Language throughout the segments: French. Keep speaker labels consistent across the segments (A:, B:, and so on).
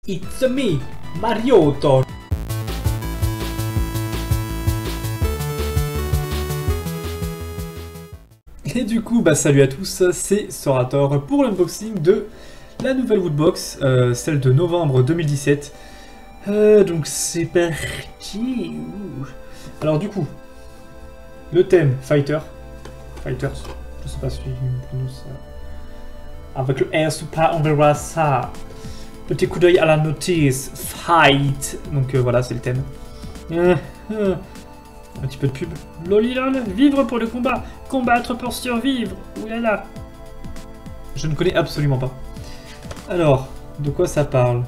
A: It's me, Mariotto. Et du coup, bah salut à tous, c'est Sorator pour l'unboxing de la nouvelle Woodbox, celle de novembre 2017. Donc c'est parti. Alors du coup, le thème Fighters, je sais pas si je prononce ça. Avec le R super, on verra ça. Petit coup d'œil à la notice, fight. Donc voilà, c'est le thème. Un petit peu de pub. Lolilol, vivre pour le combat, combattre pour survivre. Oulala. Je ne connais absolument pas. Alors, de quoi ça parle?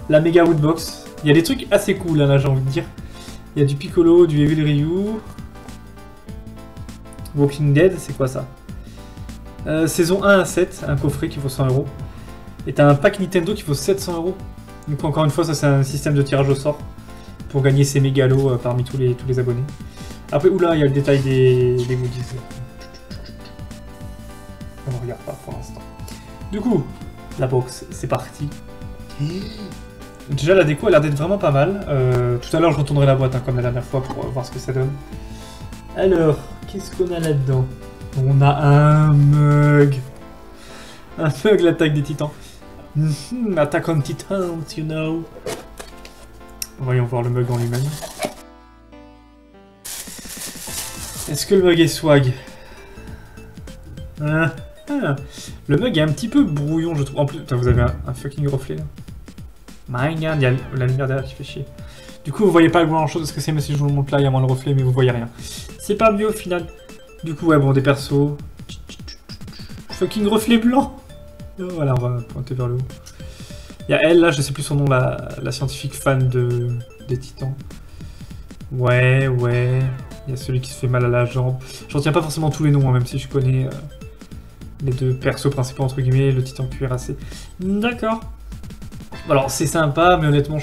A: La méga Woodbox. Il y a des trucs assez cool là, j'ai envie de dire. Il y a du Piccolo, du Evil Ryu. Walking Dead, c'est quoi ça? Saison 1 à 7, un coffret qui vaut 100 €. Et t'as un pack Nintendo qui vaut 700 €. Donc encore une fois, ça c'est un système de tirage au sort pour gagner ces mégalos parmi tous les abonnés. Après, oula, il y a le détail des goodies. On ne regarde pas pour l'instant. Du coup, la box, c'est parti. Déjà, la déco a l'air d'être vraiment pas mal. Tout à l'heure, je retournerai la boîte comme la dernière fois pour voir ce que ça donne. Alors, qu'est-ce qu'on a là-dedans? On a un mug. Un mug, l'attaque des titans. Attack on Titans, you know. Voyons voir le mug en lui-même. Est-ce que le mug est swag? Le mug est un petit peu brouillon, je trouve. En plus, vous avez un fucking reflet là. My god, il y a la lumière derrière qui fait chier. Du coup, vous voyez pas grand chose de ce que c'est, mais si je vous le montre là, il y a moins le reflet, mais vous voyez rien. C'est pas mieux au final. Du coup, ouais, bon, des persos. Fucking reflet blanc. Voilà, on va pointer vers le haut. Il y a elle, là, je sais plus son nom, la scientifique fan des titans. Ouais. Il y a celui qui se fait mal à la jambe. J'en tiens pas forcément tous les noms, hein, même si je connais les deux persos principaux, entre guillemets, le titan cuirassé. D'accord. Alors, c'est sympa, mais honnêtement,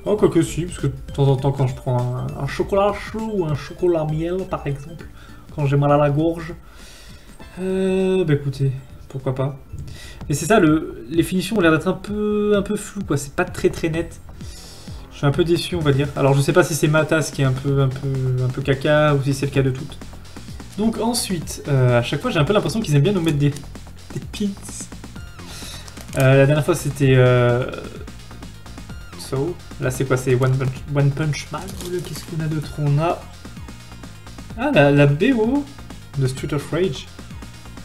A: oh, quoi que si, parce que de temps en temps, quand je prends un chocolat chaud ou un chocolat miel, par exemple, quand j'ai mal à la gorge, bah écoutez, pourquoi pas. Mais c'est ça, les finitions ont l'air d'être un peu floues, quoi. C'est pas très net. Je suis un peu déçu, on va dire. Alors, je sais pas si c'est ma tasse qui est un peu caca ou si c'est le cas de toutes. Donc ensuite, à chaque fois, j'ai un peu l'impression qu'ils aiment bien nous mettre des pins. La dernière fois, c'était So. Là, c'est quoi? C'est One Punch Man. Qu'est-ce qu'on a d'autre? On a la BO de Street of Rage.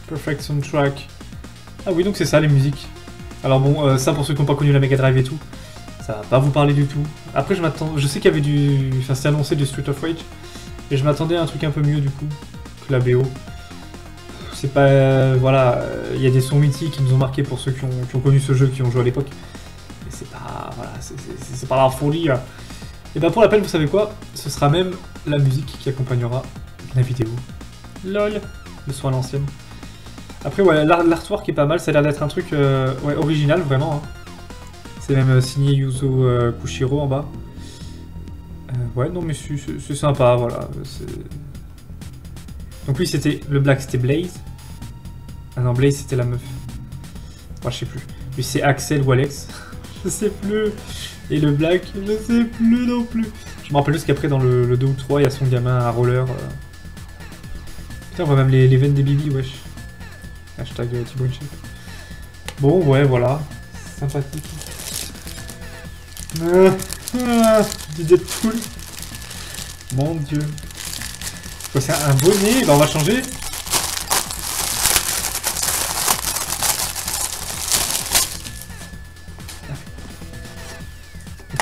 A: Perfect Soundtrack. Ah oui, donc c'est ça les musiques. Alors bon, ça pour ceux qui n'ont pas connu la Mega Drive et tout, ça va pas vous parler du tout. Après, je sais qu'il y avait enfin, c'était annoncé du Street of Rage, et je m'attendais à un truc un peu mieux du coup que la BO. C'est pas, voilà, il y a des sons mythiques qui nous ont marqué pour ceux qui ont connu ce jeu, qui ont joué à l'époque. Et c'est pas, voilà, c'est pas la folie. Hein. Et ben pour la peine, vous savez quoi? Ce sera même la musique qui accompagnera la vidéo. LOL, le son à l'ancienne. Après, ouais, l'artwork est pas mal, ça a l'air d'être un truc ouais, original, vraiment. Hein. C'est même signé Yuzo Kushiro en bas. Ouais, non, mais c'est sympa, voilà. Donc lui, c'était le black, c'était Blaze. Ah non, Blaze, c'était la meuf. Moi, je sais plus. Lui, c'est Axel ou Alex. Je sais plus. Et le black, je sais plus non plus. Je me rappelle juste qu'après, dans le 2 ou 3, il y a son gamin à roller. Putain, on voit même les veines des bibis, wesh. Hashtag Thibaut InShape. Bon, ouais, voilà. Sympathique. Du Deadpool. Mon dieu. C'est un bonnet, bah on va changer.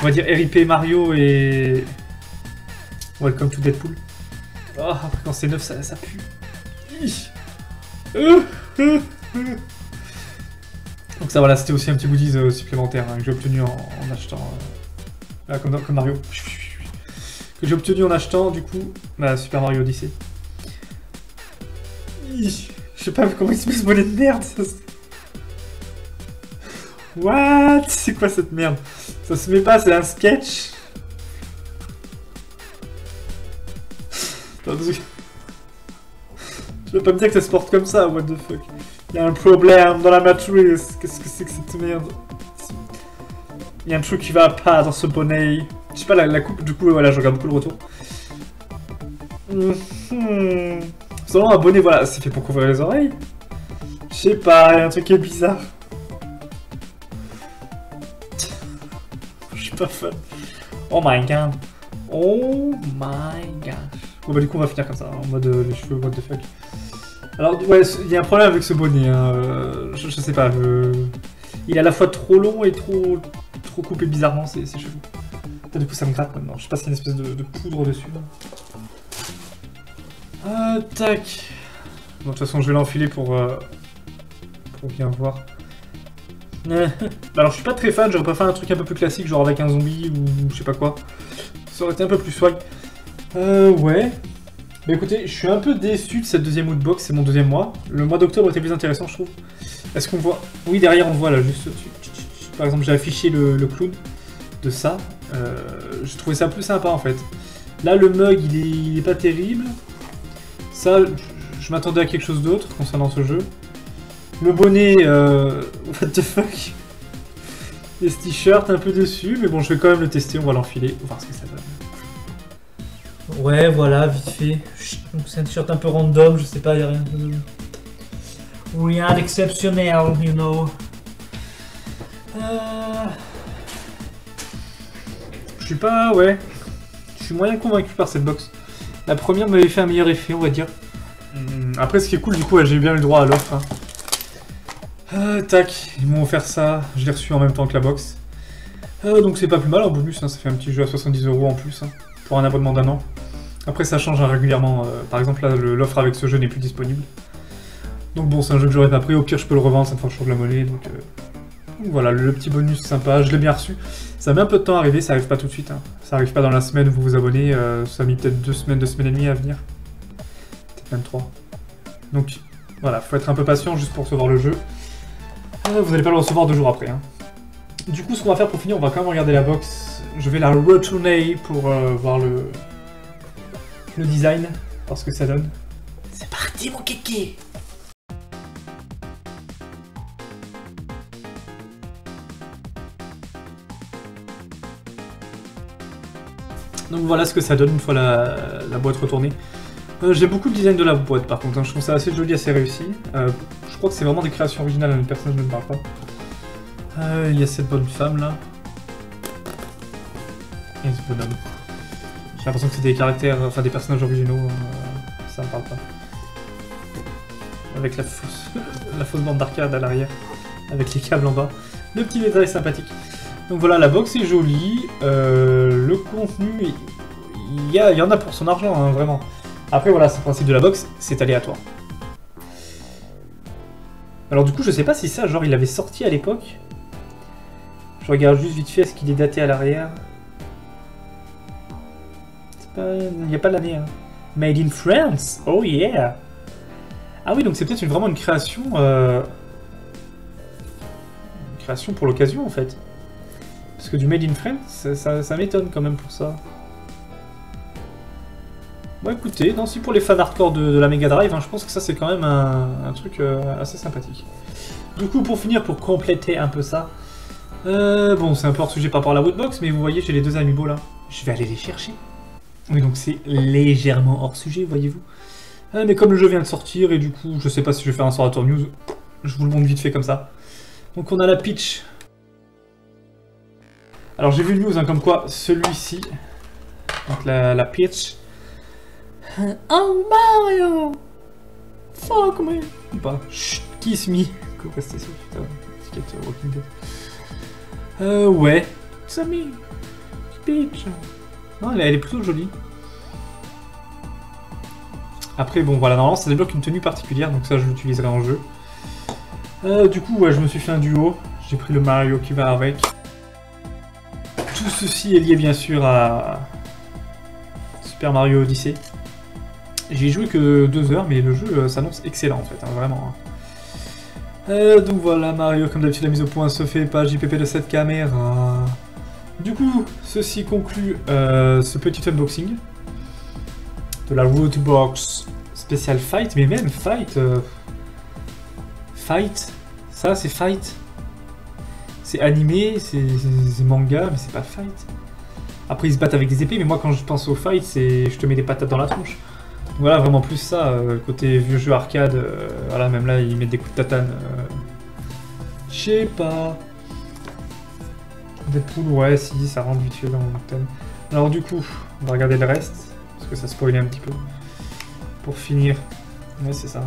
A: On va dire RIP Mario et Welcome to Deadpool. Oh, après quand c'est neuf, ça pue. Donc ça voilà, c'était aussi un petit goodies supplémentaire hein, que j'ai obtenu en achetant comme Mario. Que j'ai obtenu en achetant du coup Super Mario Odyssey. Je sais pas comment il se met ce bonnet de merde. What? C'est quoi cette merde? Ça se met pas, c'est un sketch. Attends, tu vas pas me dire que ça se porte comme ça, what the fuck? Il y a un problème dans la matrice. Qu'est-ce que c'est que cette merde? Il y a un truc qui va pas dans ce bonnet. Je sais pas, la coupe, du coup, voilà, je regarde beaucoup le retour. Selon un bonnet, voilà, c'est fait pour couvrir les oreilles. Je sais pas, il y a un truc qui est bizarre. Je suis pas fan. Oh my god. Oh my god. Bon bah du coup on va finir comme ça, en mode les cheveux, what the fuck. Alors ouais, il y a un problème avec ce bonnet, hein. Je sais pas, il est à la fois trop long et trop coupé bizarrement, c'est chelou. Et du coup ça me gratte maintenant, je sais pas s'il y a une espèce de poudre dessus. Tac. Bon, de toute façon je vais l'enfiler pour bien voir. Alors je suis pas très fan, j'aurais pas fait un truc un peu plus classique, genre avec un zombie ou je sais pas quoi. Ça aurait été un peu plus swag. Ouais. Bah écoutez, je suis un peu déçu de cette deuxième woodbox, c'est mon deuxième mois. Le mois d'octobre était plus intéressant, je trouve. Est-ce qu'on voit... Oui, derrière on voit là, juste au-dessus. Par exemple, j'ai affiché le clown de ça. Je trouvais ça plus sympa en fait. Là, le mug, il est pas terrible. Ça, je m'attendais à quelque chose d'autre concernant ce jeu. Le bonnet, what the fuck. Et ce t-shirt un peu dessus, mais bon, je vais quand même le tester, on va l'enfiler, on va voir ce que ça donne. Ouais, voilà, vite fait. Donc c'est un t-shirt un peu random, je sais pas, y'a rien de... Rien d'exceptionnel, you know. Je suis pas... ouais. Je suis moyen convaincu par cette box. La première m'avait fait un meilleur effet, on va dire. Après, ce qui est cool, du coup, j'ai bien eu le droit à l'offre. Hein. Tac, ils m'ont offert ça, je l'ai reçu en même temps que la box. Donc c'est pas plus mal en bonus, hein, ça fait un petit jeu à 70 € en plus, hein, pour un abonnement d'1 an. Après ça change hein, régulièrement, par exemple là l'offre avec ce jeu n'est plus disponible. Donc bon, c'est un jeu que j'aurais pas pris, au pire je peux le revendre, ça me fera toujours de la monnaie. Donc voilà, le petit bonus sympa, je l'ai bien reçu. Ça met un peu de temps à arriver, ça arrive pas tout de suite. Hein. Ça arrive pas dans la semaine où vous vous abonnez, ça a mis peut-être 2 semaines et demie à venir. Peut-être même 3. Donc voilà, faut être un peu patient juste pour recevoir le jeu. Vous n'allez pas le recevoir 2 jours après. Hein. Du coup, ce qu'on va faire pour finir, on va quand même regarder la box. Je vais la retourner pour voir le design, voir ce que ça donne. C'est parti, mon kéké! Donc voilà ce que ça donne une fois la boîte retournée. J'ai beaucoup le design de la boîte par contre, hein. Je trouve ça assez joli, assez réussi. Je crois que c'est vraiment des créations originales, hein. Les personnages ne me parlent pas. Il y a cette bonne femme là. Et ce bonhomme. J'ai l'impression que c'est des caractères, enfin des personnages originaux, ça me parle pas. Avec la fausse bande d'arcade à l'arrière, avec les câbles en bas. Le petit détail sympathique. Donc voilà, la box est jolie, le contenu, il y en a pour son argent, hein, vraiment. Après voilà, c'est le principe de la box, c'est aléatoire. Alors du coup, je sais pas si ça, genre, il avait sorti à l'époque. Je regarde juste vite fait, est-ce qu'il est daté à l'arrière? Il n'y a pas l'année, hein. Made in France, oh yeah. Ah oui, donc c'est peut-être vraiment une création... Une création pour l'occasion, en fait. Parce que du Made in France, ça m'étonne quand même pour ça. Bon écoutez, non, si pour les fans hardcore de la Mega Drive, hein, je pense que ça c'est quand même un truc assez sympathique. Du coup, pour finir, pour compléter un peu ça, bon c'est un peu hors sujet par rapport à la Woodbox, mais vous voyez, j'ai les 2 amiibo là. Je vais aller les chercher. Oui, donc c'est légèrement hors sujet, voyez-vous. Mais comme le jeu vient de sortir, et du coup, je sais pas si je vais faire un Sorator News, je vous le montre vite fait comme ça. Donc on a la Peach. Alors j'ai vu une news hein, comme quoi celui-ci, donc la Peach. Oh Mario! Fuck me! Ou pas? Chut, kiss me! Quoi rester ça? Putain, étiquette Walking Dead. Ouais. It's me! Peach! Non, elle est plutôt jolie. Après, bon, voilà, normalement ça débloque une tenue particulière, donc ça je l'utiliserai en jeu. Du coup, ouais, je me suis fait un duo. J'ai pris le Mario qui va avec. Tout ceci est lié bien sûr à Super Mario Odyssey. J'ai joué que 2 heures, mais le jeu s'annonce excellent en fait, hein, vraiment. Donc voilà, Mario, comme d'habitude, la mise au point se fait pas JPP de cette caméra. Du coup, ceci conclut ce petit unboxing de la Woodbox spécial Fight, mais même Fight... Fight? Ça, c'est Fight? C'est animé, c'est manga, mais c'est pas fight. Après, ils se battent avec des épées, mais moi, quand je pense au fight, c'est je te mets des patates dans la tronche. Voilà, vraiment plus ça, côté vieux jeu arcade, voilà, même là, ils mettent des coups de tatane. Je sais pas. Deadpool, ouais, si, ça rentre vite fait dans mon thème. Alors du coup, on va regarder le reste, parce que ça spoilait un petit peu. Pour finir. Ouais, c'est ça.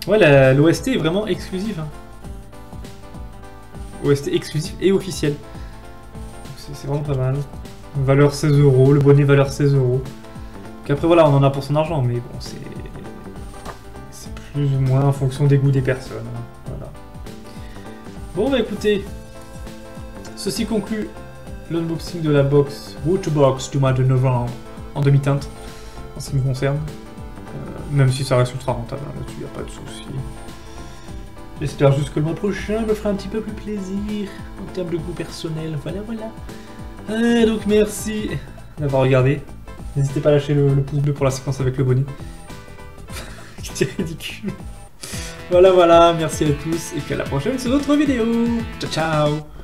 A: Ouais, l'OST est vraiment exclusive. Hein. OST exclusif et officiel. C'est vraiment pas mal. Valeur 16 €, le bonnet valeur 16 €. Après voilà, on en a pour son argent, mais bon, c'est plus ou moins en fonction des goûts des personnes. Hein. Voilà. Bon bah écoutez, ceci conclut l'unboxing de la box Woodbox du mois de novembre en demi-teinte, en ce qui me concerne. Même si ça reste ultra rentable, hein, là-dessus, il n'y a pas de souci. J'espère juste que le mois prochain me fera un petit peu plus plaisir en termes de goût personnel. Voilà, voilà. Donc merci d'avoir regardé. N'hésitez pas à lâcher le pouce bleu pour la séquence avec le bonnet. C'est ridicule. Voilà, voilà, merci à tous et qu'à la prochaine sur notre vidéo. Ciao, ciao.